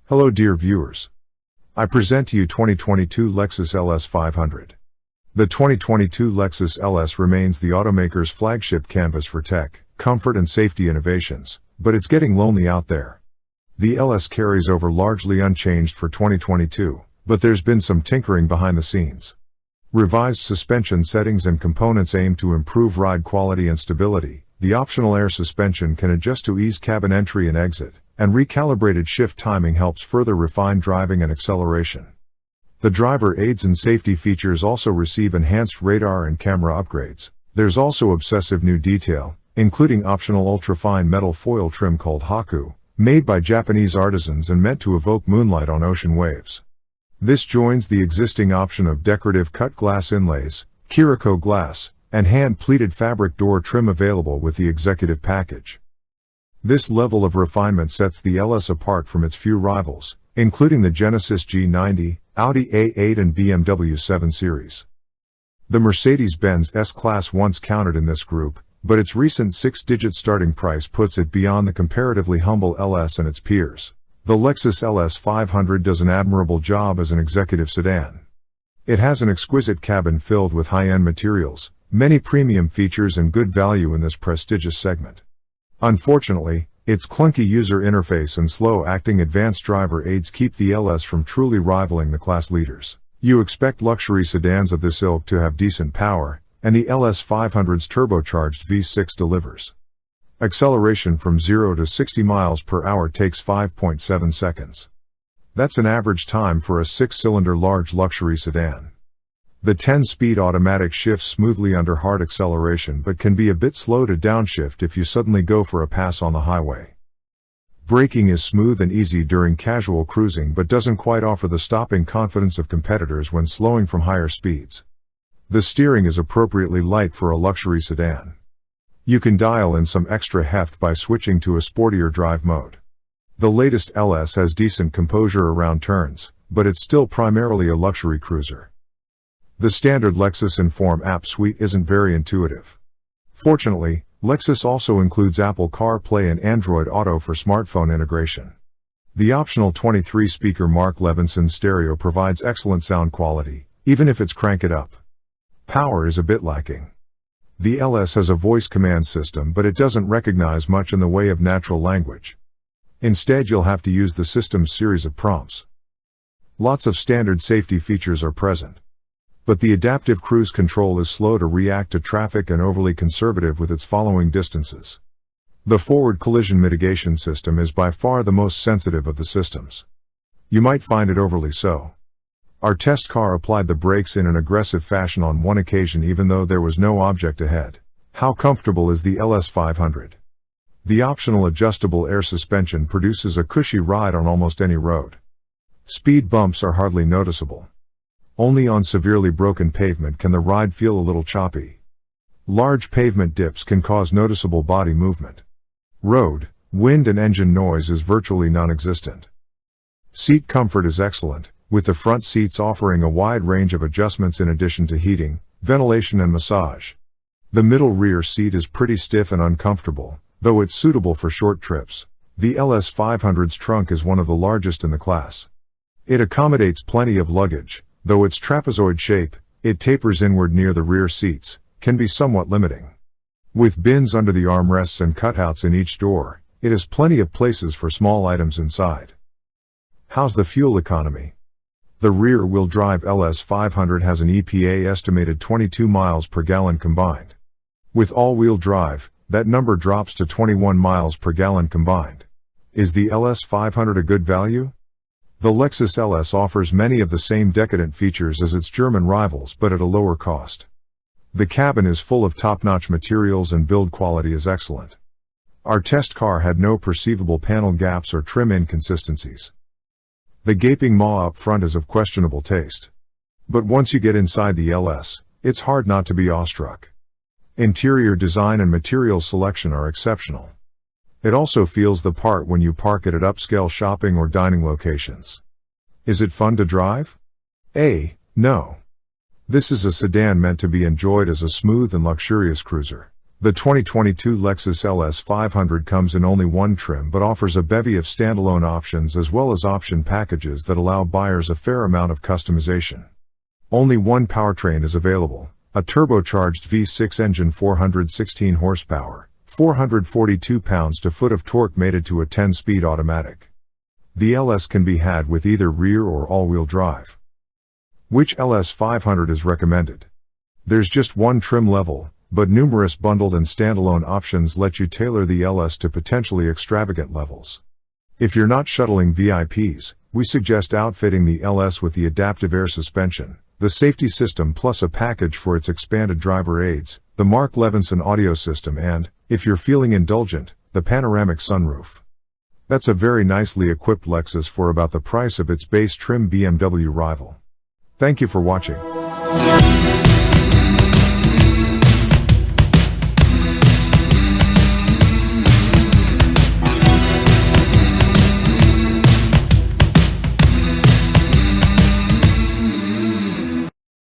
Hello dear viewers. I present to you 2022 Lexus LS500. The 2022 Lexus LS remains the automaker's flagship canvas for tech, comfort and safety innovations, but it's getting lonely out there. The LS carries over largely unchanged for 2022, but there's been some tinkering behind the scenes. Revised suspension settings and components aim to improve ride quality and stability. The optional air suspension can adjust to ease cabin entry and exit, and recalibrated shift timing helps further refine driving and acceleration. The driver aids and safety features also receive enhanced radar and camera upgrades. There's also obsessive new detail, including optional ultra-fine metal foil trim called Haku, made by Japanese artisans and meant to evoke moonlight on ocean waves. This joins the existing option of decorative cut glass inlays, Kiriko glass, and hand-pleated fabric door trim available with the executive package. This level of refinement sets the LS apart from its few rivals, including the Genesis G90, Audi A8 and BMW 7 Series. The Mercedes-Benz S-Class once counted in this group, but its recent six-digit starting price puts it beyond the comparatively humble LS and its peers. The Lexus LS500 does an admirable job as an executive sedan. It has an exquisite cabin filled with high-end materials, many premium features and good value in this prestigious segment. Unfortunately, its clunky user interface and slow-acting advanced driver aids keep the LS from truly rivaling the class leaders. You expect luxury sedans of this ilk to have decent power, and the LS500's turbocharged V6 delivers. Acceleration from 0 to 60 miles per hour takes 5.7 seconds. That's an average time for a six-cylinder large luxury sedan. The 10-speed automatic shifts smoothly under hard acceleration but can be a bit slow to downshift if you suddenly go for a pass on the highway. Braking is smooth and easy during casual cruising but doesn't quite offer the stopping confidence of competitors when slowing from higher speeds. The steering is appropriately light for a luxury sedan. You can dial in some extra heft by switching to a sportier drive mode. The latest LS has decent composure around turns, but it's still primarily a luxury cruiser. The standard Lexus Inform app suite isn't very intuitive. Fortunately, Lexus also includes Apple CarPlay and Android Auto for smartphone integration. The optional 23-speaker Mark Levinson stereo provides excellent sound quality, even if it's crank it up. Power is a bit lacking. The LS has a voice command system, but it doesn't recognize much in the way of natural language. Instead, you'll have to use the system's series of prompts. Lots of standard safety features are present. But the adaptive cruise control is slow to react to traffic and overly conservative with its following distances. The forward collision mitigation system is by far the most sensitive of the systems. You might find it overly so. Our test car applied the brakes in an aggressive fashion on one occasion even though there was no object ahead. How comfortable is the LS500? The optional adjustable air suspension produces a cushy ride on almost any road. Speed bumps are hardly noticeable. Only on severely broken pavement can the ride feel a little choppy. Large pavement dips can cause noticeable body movement. Road, wind and engine noise is virtually non-existent. Seat comfort is excellent, with the front seats offering a wide range of adjustments in addition to heating, ventilation and massage. The middle rear seat is pretty stiff and uncomfortable, though it's suitable for short trips. The LS500's trunk is one of the largest in the class. It accommodates plenty of luggage. Though its trapezoid shape, it tapers inward near the rear seats, can be somewhat limiting. With bins under the armrests and cutouts in each door, it has plenty of places for small items inside. How's the fuel economy? The rear-wheel drive LS500 has an EPA estimated 22 miles per gallon combined. With all-wheel drive, that number drops to 21 miles per gallon combined. Is the LS500 a good value? The Lexus LS offers many of the same decadent features as its German rivals but at a lower cost. The cabin is full of top-notch materials and build quality is excellent. Our test car had no perceivable panel gaps or trim inconsistencies. The gaping maw up front is of questionable taste. But once you get inside the LS, it's hard not to be awestruck. Interior design and material selection are exceptional. It also feels the part when you park it at upscale shopping or dining locations. Is it fun to drive? No. This is a sedan meant to be enjoyed as a smooth and luxurious cruiser. The 2022 Lexus LS500 comes in only one trim but offers a bevy of standalone options as well as option packages that allow buyers a fair amount of customization. Only one powertrain is available, a turbocharged V6 engine, 416 horsepower, 442 pounds-to-foot of torque, mated to a 10-speed automatic. The LS can be had with either rear or all-wheel drive. Which LS500 is recommended? There's just one trim level, but numerous bundled and standalone options let you tailor the LS to potentially extravagant levels. If you're not shuttling VIPs, we suggest outfitting the LS with the adaptive air suspension, the safety system plus a package for its expanded driver aids, the Mark Levinson audio system, and, if you're feeling indulgent, the panoramic sunroof. That's a very nicely equipped Lexus for about the price of its base trim BMW rival. Thank you for watching.